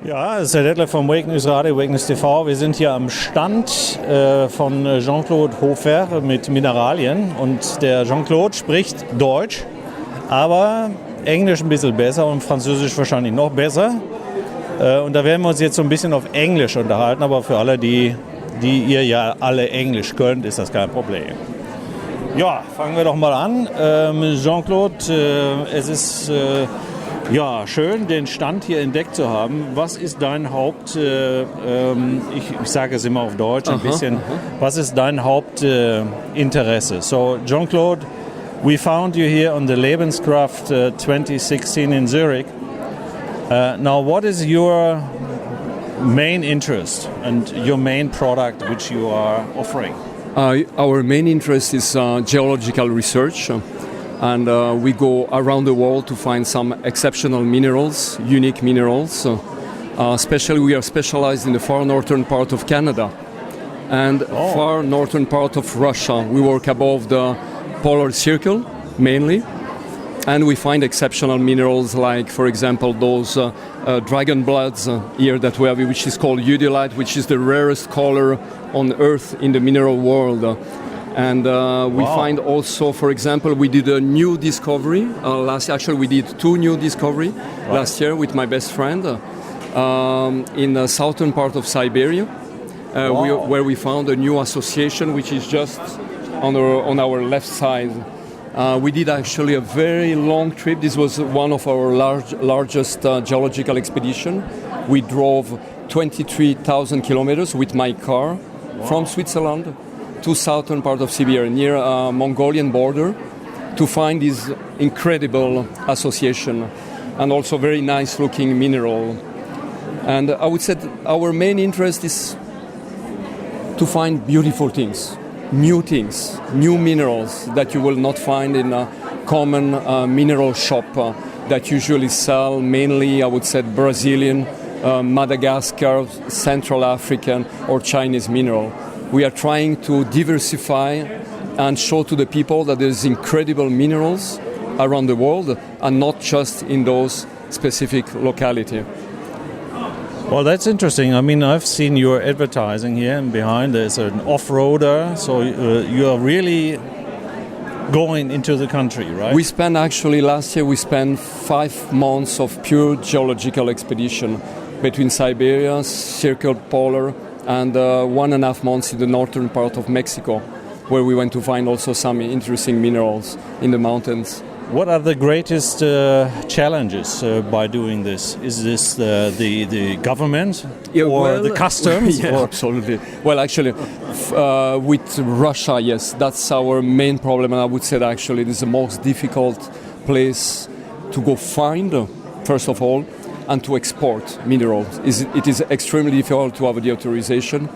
Ja, das ist der Detlef vom Wake News Radio, Wake News TV. Wir sind hier am Stand von Jean-Claude Hofer mit Mineralien. Und der Jean-Claude spricht Deutsch, aber Englisch ein bisschen besser und Französisch wahrscheinlich noch besser. Und da werden wir uns jetzt so ein bisschen auf Englisch unterhalten, aber für alle, die ihr ja alle Englisch könnt, ist das kein Problem. Ja, fangen wir doch mal an. Jean-Claude, es ist schön, den Stand hier entdeckt zu haben. Was ist dein ich sage es immer auf Deutsch ein bisschen, was ist dein Hauptinteresse? So, Jean-Claude, we found you here on the Lebenskraft 2016 in Zürich. Now, what is your main interest and your main product which you are offering? Our main interest is geological research, and we go around the world to find some exceptional minerals, unique minerals. Especially we are specialized in the far northern part of Canada and far northern part of Russia. We work above the polar circle mainly. And we find exceptional minerals like, for example, those dragon bloods here that we have, which is called udilite, which is the rarest color on Earth in the mineral world. And we find also, for example, we did a new discovery last year. Actually, we did two new discoveries last year with my best friend in the southern part of Siberia, where we found a new association, which is just on our left side. We did actually a very long trip. This was one of our largest geological expedition. We drove 23,000 kilometers with my car from Switzerland to southern part of Siberia, near Mongolian border, to find this incredible association and also very nice looking mineral. And I would say our main interest is to find beautiful things, new minerals that you will not find in a common mineral shop that usually sell mainly, I would say, Brazilian, Madagascar, Central African or Chinese mineral. We are trying to diversify and show to the people that there's incredible minerals around the world and not just in those specific localities. Well, that's interesting. I mean, I've seen your advertising here, and behind there's an off-roader, so you are really going into the country, right? Last year we spent 5 months of pure geological expedition between Siberia, Circle Polar, and 1.5 months in the northern part of Mexico, where we went to find also some interesting minerals in the mountains. What are the greatest challenges by doing this? Is this the government or the customs? Yeah, absolutely. Well, actually, with Russia, yes, that's our main problem. And I would say that actually it is the most difficult place to go find, first of all, and to export minerals. It is extremely difficult to have the authorization.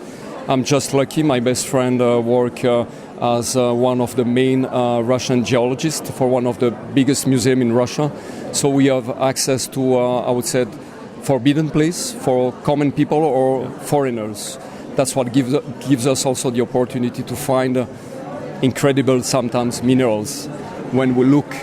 I'm just lucky. My best friend works as one of the main Russian geologists for one of the biggest museums in Russia. So we have access to, I would say, forbidden place for common people or foreigners. That's what gives us also the opportunity to find incredible, sometimes, minerals when we look.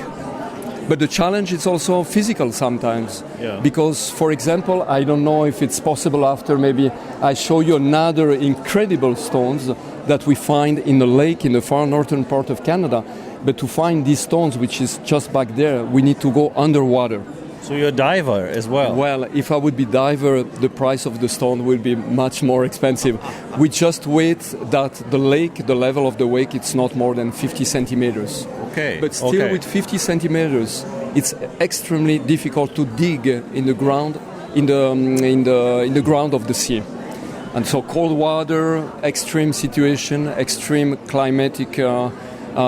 But the challenge is also physical sometimes. Yeah. Because, for example, I don't know if it's possible after maybe I show you another incredible stones that we find in the lake in the far northern part of Canada. But to find these stones, which is just back there, we need to go underwater. So you're a diver as well? Well, if I would be diver, the price of the stone will be much more expensive. We just wait that the lake, the level of the lake, it's not more than 50 centimeters. Okay. But still with 50 centimeters, it's extremely difficult to dig in the ground, in the ground of the sea. And so cold water, extreme situation, extreme climatic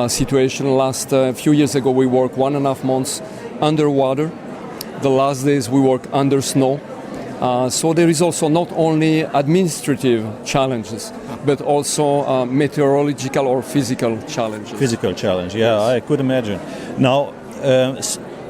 situation. Last few years ago, we worked 1.5 months underwater. The last days we work under snow. So there is also not only administrative challenges, but also meteorological or physical challenges. Physical challenge, yeah, yes. I could imagine. Now,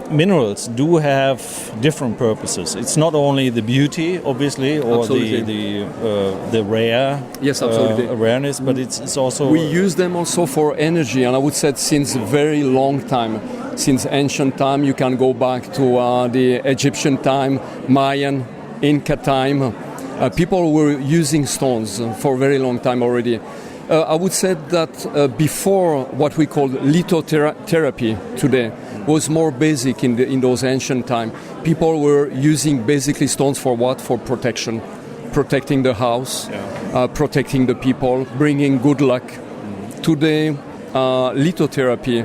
minerals do have different purposes. It's not only the beauty, obviously, or the rare rareness, but it's also... We use them also for energy, and I would say since a very long time. Since ancient time, you can go back to the Egyptian time, Mayan, Inca time, people were using stones for a very long time already. I would say that before what we call lithotherapy today was more basic in those ancient times. People were using basically stones for what? For protection. Protecting the house, protecting the people, bringing good luck. Today, lithotherapy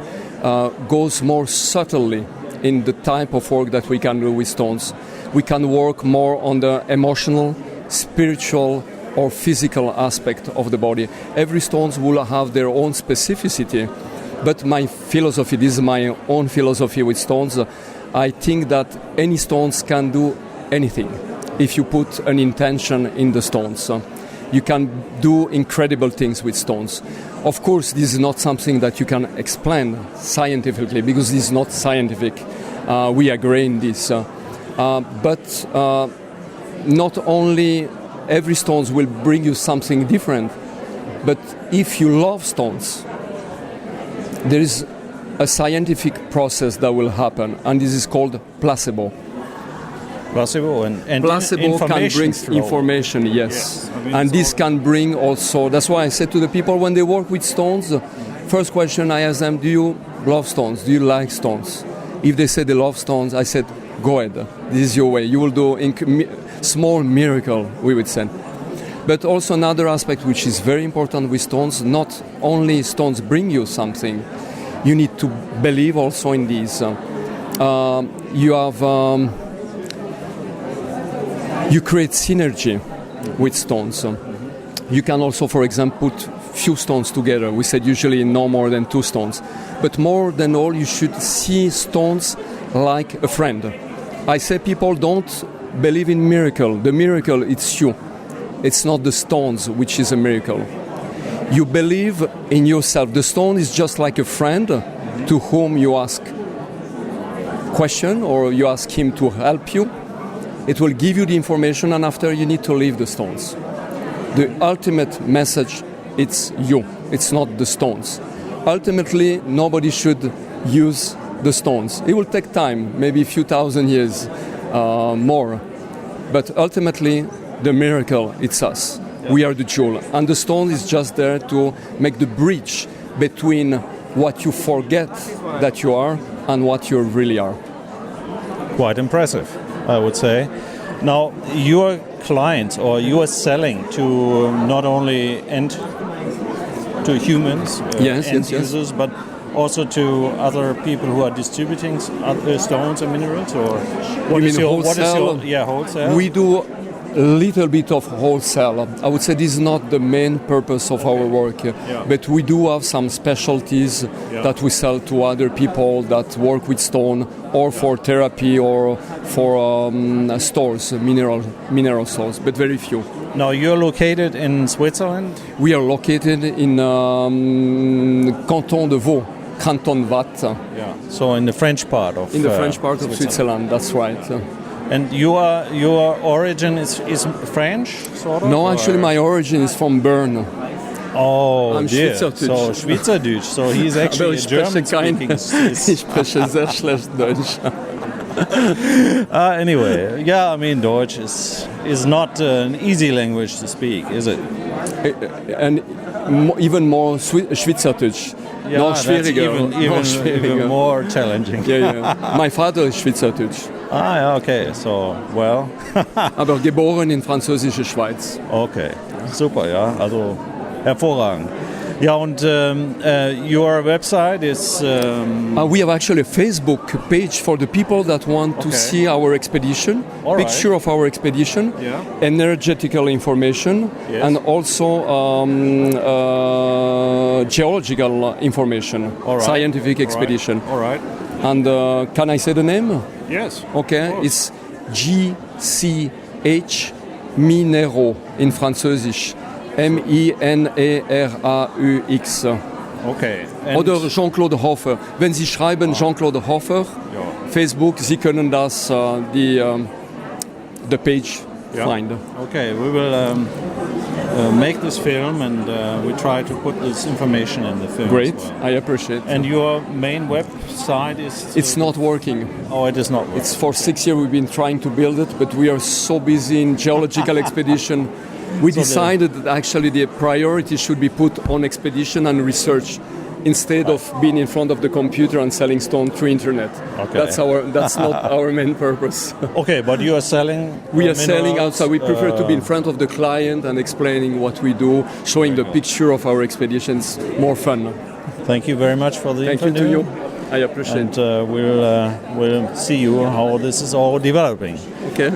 goes more subtly in the type of work that we can do with stones. We can work more on the emotional, spiritual, or physical aspect of the body. Every stones will have their own specificity, but my philosophy, this is my own philosophy with stones, I think that any stones can do anything if you put an intention in the stones. You can do incredible things with stones. Of course, this is not something that you can explain scientifically, because this is not scientific. We agree in this. But not only every stones will bring you something different, but if you love stones, there is a scientific process that will happen, and this is called placebo. Placebo and placebo can bring information, yes. I mean, and this can bring also, that's why I said to the people when they work with stones, first question I ask them, do you love stones? Do you like stones? If they say they love stones, I said, go ahead, this is your way. You will do small miracle, we would say. But also another aspect which is very important with stones, not only stones bring you something, you need to believe also in these. You have... You create synergy with stones. You can also, for example, put few stones together. We said usually no more than 2 stones. But more than all, you should see stones like a friend. I say people don't believe in miracle. The miracle, it's you. It's not the stones which is a miracle. You believe in yourself. The stone is just like a friend to whom you ask question or you ask him to help you. It will give you the information, and after you need to leave the stones. The ultimate message, it's you. It's not the stones. Ultimately, nobody should use the stones. It will take time, maybe a few thousand years more. But ultimately, the miracle, it's us. Yeah. We are the jewel. And the stone is just there to make the bridge between what you forget that you are and what you really are. Quite impressive, I would say. Now, your clients, or you are selling to not only to humans, end users, but also to other people who are distributing other stones and minerals, or what is your wholesale? We do a little bit of wholesale. I would say this is not the main purpose of our work, but we do have some specialties that we sell to other people that work with stone, or for therapy, or for stores, mineral stores, but very few. Now, you're located in Switzerland? We are located in Canton de Vaud, Canton Vaud. Yeah. So in the French part of Switzerland, that's right. And your origin is French, sort of? No, actually my origin is from Bern. Oh, I'm Schweizerdeutsch. So Schweizerdeutsch. So he's actually a German-speaking. Ich spreche sehr schlecht Deutsch. Anyway, I mean, Deutsch is not an easy language to speak, is it? And even more Schweizerdeutsch. Noch schwieriger. Even more challenging. My father is Schweizerdeutsch. Okay, so, well. Aber geboren in französische Schweiz. Okay, super, ja, also hervorragend. Ja, und your website is... we have actually a Facebook page for the people that want to see our expedition, picture of our expedition, energetical information, and also geological information, scientific expedition. All right. And can I say the name? Yes. Okay, it's GCH Mineraux in Französisch. Mineraux. Okay. Oder Jean-Claude Hofer. Wenn Sie schreiben Jean-Claude Hofer, Facebook, Sie können das, the page find. Okay, we will make this film and we try to put this information in the film. Great, as well. I appreciate. And your main website is? It's not working. Oh, it is not working. It's for 6 years we've been trying to build it, but we are so busy in geological expedition. We decided that actually the priority should be put on expedition and research instead of being in front of the computer and selling stone through internet. Okay. That's not our main purpose. Okay, but you are selling. We are selling outside. We prefer to be in front of the client and explaining what we do, showing the picture of our expeditions. More fun. Thank you very much for the Thank you to you. I appreciate. And we'll see you how this is all developing. Okay.